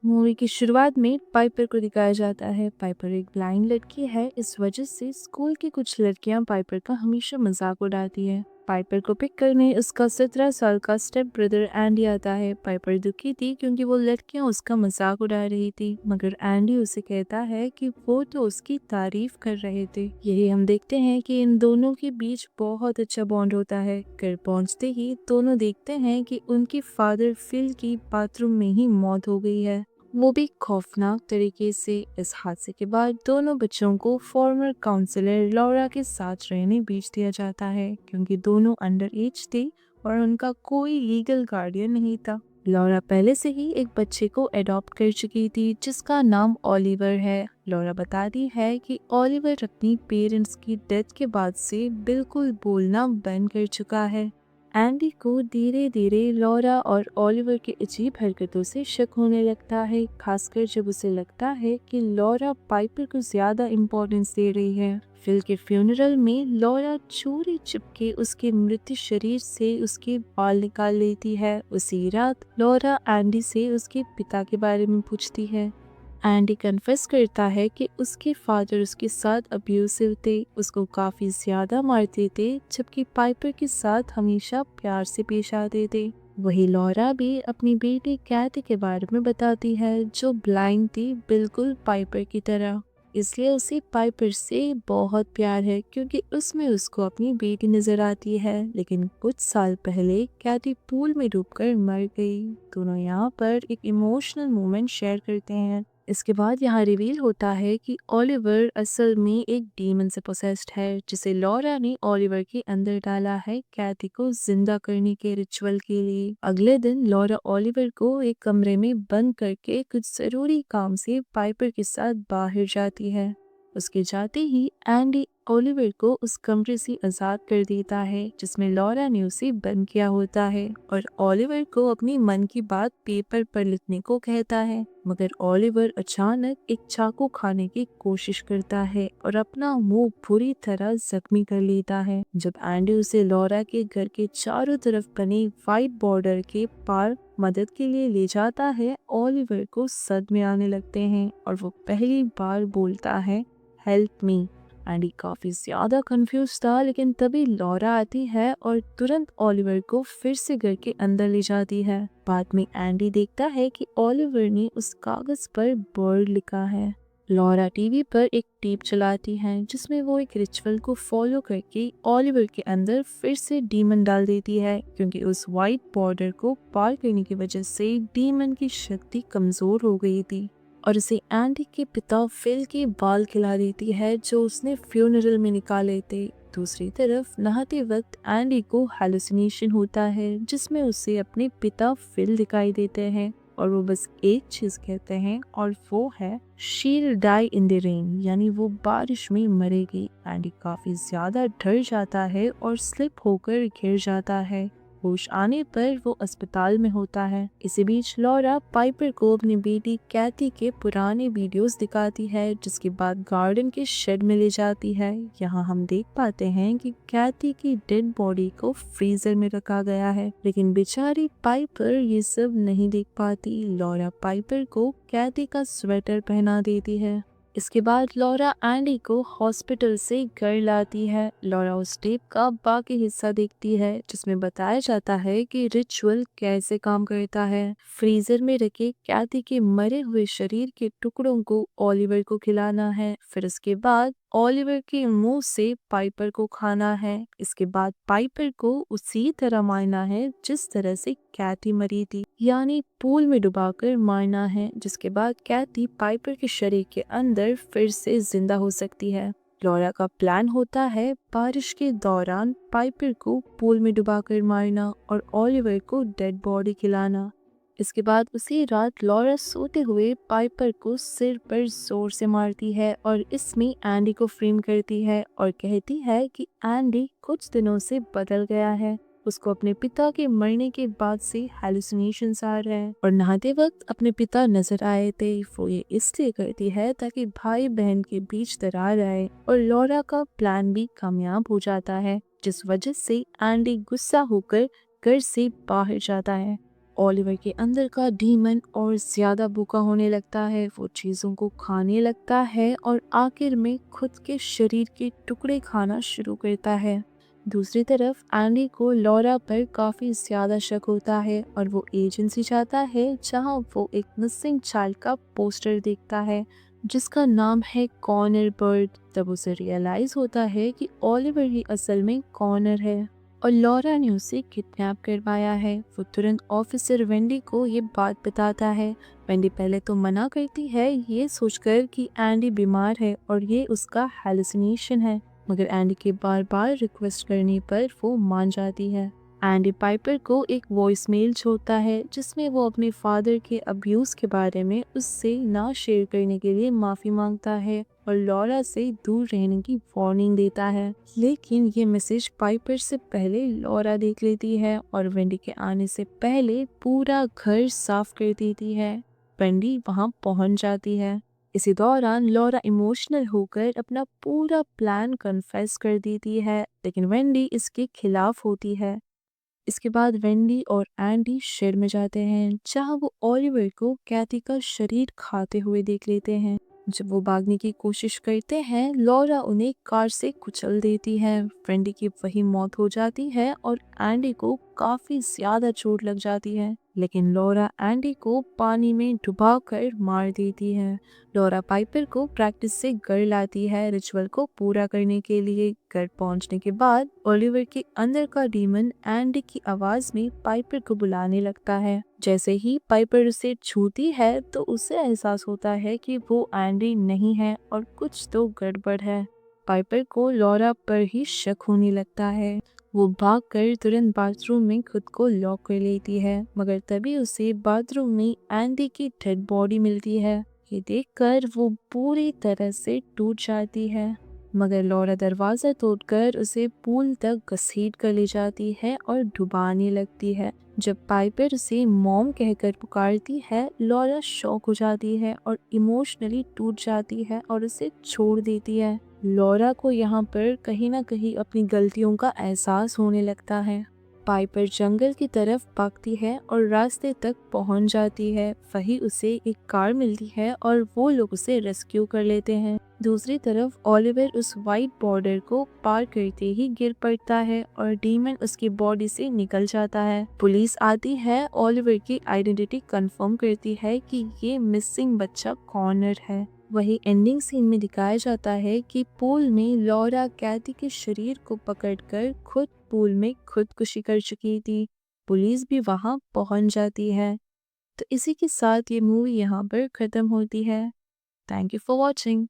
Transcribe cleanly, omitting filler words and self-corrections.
Movie की शुरुआत में पाइपर को दिखाया जाता है। पाइपर एक ब्लाइंड लड़की है। इस वजह से स्कूल की कुछ लड़कियां पाइपर का हमेशा मजाक उड़ाती है। पाइपर को पिक करने उसका 17 साल का स्टेप ब्रदर एंडी आता है। पाइपर दुखी थी क्योंकि वो लड़कियां उसका मजाक उड़ा रही थी, मगर एंडी उसे कहता है कि वो तो उसकी तारीफ कर रहे थे। यही हम देखते हैं कि इन दोनों के बीच बहुत अच्छा बॉन्ड होता है। घर पहुंचते ही दोनों देखते हैं कि उनकी फादर फिल की बाथरूम में ही मौत हो गई है, वो भी खौफनाक तरीके से। इस हादसे के बाद दोनों बच्चों को फॉर्मर काउंसलर लॉरा के साथ रहने भेज दिया जाता है, क्योंकि दोनों अंडर एज थे और उनका कोई लीगल गार्डियन नहीं था। लॉरा पहले से ही एक बच्चे को अडॉप्ट कर चुकी थी जिसका नाम ओलिवर है। लॉरा बताती है कि ओलिवर अपनी पेरेंट्स की डेथ के बाद से बिल्कुल बोलना बंद कर चुका है। एंडी को धीरे धीरे लॉरा और ओलिवर की अजीब हरकतों से शक होने लगता है, खासकर जब उसे लगता है कि लॉरा पाइपर को ज्यादा इम्पोर्टेंस दे रही है। फिल के फ्यूनरल में लॉरा चोरी छिपके उसके मृत शरीर से उसके बाल निकाल लेती है। उसी रात लॉरा एंडी से उसके पिता के बारे में पूछती है। एंडी कन्फेस करता है कि उसके फादर उसके साथ अब्यूसिव थे, उसको काफी ज्यादा मारते थे, जबकि पाइपर के साथ हमेशा प्यार से पेश आते थे। वही लॉरा भी अपनी बेटी कैथी के बारे में बताती है, जो ब्लाइंड थी बिल्कुल पाइपर की तरह। इसलिए उसे पाइपर से बहुत प्यार है क्योंकि उसमें उसको अपनी बेटी नजर आती है। लेकिन कुछ साल पहले कैथी पूल में डूबकर मर गई। दोनों यहाँ पर एक इमोशनल मोमेंट शेयर करते हैं। इसके बाद यहाँ रिवील होता है कि ओलिवर असल में एक डीमन से पोसेस्ड है, जिसे लॉरा ने ओलिवर के अंदर डाला है कैथी को जिंदा करने के रिचुअल के लिए। अगले दिन लॉरा ओलिवर को एक कमरे में बंद करके कुछ जरूरी काम से पाइपर के साथ बाहर जाती है। उसके जाते ही एंडी ओलिवर को उस कमरे से आजाद कर देता है जिसमें लॉरा ने उसे बंद किया होता है, और ओलिवर को अपनी मन की बात पेपर पर लिखने को कहता है। मगर ओलिवर अचानक एक चाकू खाने की कोशिश करता है और अपना मुंह बुरी तरह जख्मी कर लेता है। जब एंडी उसे लॉरा के घर के चारों तरफ बने व्हाइट बॉर्डर के पार मदद के लिए ले जाता है, ओलिवर को सदमे आने लगते हैं और वो पहली बार बोलता है हेल्प मी। एंडी काफी ज्यादा कंफ्यूज था, लेकिन तभी लॉरा आती है और तुरंत ओलिवर को फिर से घर के अंदर ले जाती है। बाद में एंडी देखता है कि ओलिवर ने उस कागज पर बर्ड लिखा है। लॉरा टीवी पर एक टेप चलाती है जिसमें वो एक रिचुअल को फॉलो करके ओलिवर के अंदर फिर से डीमन डाल देती है, क्योंकि उस व्हाइट बॉर्डर को पार करने की वजह से डीमन की शक्ति कमजोर हो गई थी और उसे एंडी के पिता फिल के बाल खिला देती है जो उसने फ्यूनरल में निकाले थे। दूसरी तरफ नहाते वक्त एंडी को हैलुसिनेशन होता है जिसमें उसे अपने पिता फिल दिखाई देते हैं और वो बस एक चीज कहते हैं और वो है शील डाई इन द रेन, यानी वो बारिश में मरेगी। एंडी काफी ज्यादा डर जाता है और स्लिप होकर गिर जाता है। होश आने पर वो अस्पताल में होता है। इसी बीच लॉरा पाइपर को अपनी बेटी कैथी के पुराने वीडियोस दिखाती है, जिसके बाद गार्डन के शेड में ले जाती है। यहाँ हम देख पाते हैं कि कैथी की डेड बॉडी को फ्रीजर में रखा गया है, लेकिन बेचारी पाइपर ये सब नहीं देख पाती। लॉरा पाइपर को कैथी का स्वेटर पहना देती है। इसके बाद लॉरा एंडी को हॉस्पिटल से घर लाती है। लॉरा उस टेप का बाकी हिस्सा देखती है जिसमें बताया जाता है कि रिचुअल कैसे काम करता है। फ्रीजर में रखे कैथी के मरे हुए शरीर के टुकड़ों को ओलिवर को खिलाना है, फिर उसके बाद ओलिवर के मुंह से पाइपर को खाना है। इसके बाद पाइपर को उसी तरह मारना है जिस तरह से कैथी मरी थी, यानी पूल में डुबाकर मारना है, जिसके बाद कैथी पाइपर के शरीर के अंदर फिर से जिंदा हो सकती है। लॉरा का प्लान होता है बारिश के दौरान पाइपर को पूल में डुबाकर मारना और ओलिवर को डेड बॉडी खिलाना। इसके बाद उसी रात लॉरा सोते हुए पाइपर को सिर पर जोर से मारती है और इसमें एंडी को फ्रेम करती है और कहती है कि एंडी कुछ दिनों से बदल गया है। उसको अपने पिता के मरने के बाद से हैलुसिनेशंस आ रहे हैं और नहाते वक्त अपने पिता नजर आए थे। वो ये इसलिए करती है ताकि भाई बहन के बीच दरार आए और लॉरा का प्लान भी कामयाब हो जाता है, जिस वजह से एंडी गुस्सा होकर घर से बाहर जाता है। ओलिवर के अंदर का डीमन और ज्यादा भूखा होने लगता है, वो चीजों को खाने लगता है और आखिर में खुद के शरीर के टुकड़े खाना शुरू करता है। दूसरी तरफ एंडी को लॉरा पर काफी ज्यादा शक होता है और वो एजेंसी जाता है जहां वो एक मिसिंग चाइल्ड का पोस्टर देखता है जिसका नाम है कॉनर बर्ड। तब उसे रियलाइज होता है कि ओलिवर ही असल में कॉनर है और लॉरा ने उसे किडनैप करवाया है। वो तुरंत ऑफिसर वेंडी को ये बात बताता है। वेंडी पहले तो मना करती है ये सोचकर कि एंडी बीमार है और ये उसका हेलुसिनेशन है, मगर एंडी के बार बार रिक्वेस्ट करने पर वो मान जाती है। एंडी पाइपर को एक वॉइस मेल छोड़ता है जिसमें वो अपने फादर के अब्यूज के बारे में उससे ना शेयर करने के लिए माफी मांगता है और लॉरा से दूर रहने की वार्निंग देता है। लेकिन ये मैसेज पाइपर से पहले लॉरा देख लेती है और वेंडी के आने से पहले पूरा घर साफ कर देती है। वेंडी वहां पहुंच जाती है। इसी दौरान लॉरा इमोशनल होकर अपना पूरा प्लान कन्फेस कर देती है, लेकिन वेंडी इसके खिलाफ होती है। इसके बाद वेंडी और एंडी शेड में जाते हैं जहां वो ओलिवर को कैथी का शरीर खाते हुए देख लेते हैं। जब वो भागने की कोशिश करते हैं लॉरा उन्हें कार से कुचल देती है। वेंडी की वही मौत हो जाती है और एंडी को काफी ज्यादा चोट लग जाती है, लेकिन लॉरा एंडी को पानी में डुबा कर मार देती है। लॉरा पाइपर को प्रैक्टिस से घर लाती है रिचुअल को पूरा करने के लिए। घर पहुंचने के बाद ओलिवर के अंदर का डीमन एंडी की आवाज में पाइपर को बुलाने लगता है। जैसे ही पाइपर उसे छूती है तो उसे एहसास होता है कि वो एंडी नहीं है और कुछ तो गड़बड़ है। पाइपर को लॉरा पर ही शक होने लगता है। वो भागकर तुरंत बाथरूम में खुद को लॉक कर लेती है, मगर तभी उसे बाथरूम में एंडी की डेड बॉडी मिलती है। ये देखकर वो पूरी तरह से टूट जाती है, मगर लॉरा दरवाजा तोड़कर उसे पूल तक घसीट कर ले जाती है और डुबाने लगती है। जब पाइपर उसे मॉम कहकर पुकारती है लॉरा शॉक हो जाती है और इमोशनली टूट जाती है और उसे छोड़ देती है। लॉरा को यहाँ पर कहीं ना कहीं अपनी गलतियों का एहसास होने लगता है। पाइपर जंगल की तरफ भागती है और रास्ते तक पहुंच जाती है। वहीं उसे एक कार मिलती है और वो लोग उसे रेस्क्यू कर लेते हैं। दूसरी तरफ ओलिवर उस वाइट बॉर्डर को पार करते ही गिर पड़ता है और डीमन उसकी बॉडी से निकल जाता है। पुलिस आती है, ओलिवर की आइडेंटिटी कंफर्म करती है कि ये मिसिंग बच्चा कॉनर है। वही एंडिंग सीन में दिखाया जाता है कि पूल में लॉरा कैथी के शरीर को पकड़कर खुद पूल में खुदकुशी कर चुकी थी। पुलिस भी वहां पहुंच जाती है। तो इसी के साथ ये मूवी यहाँ पर खत्म होती है। Thank you for watching.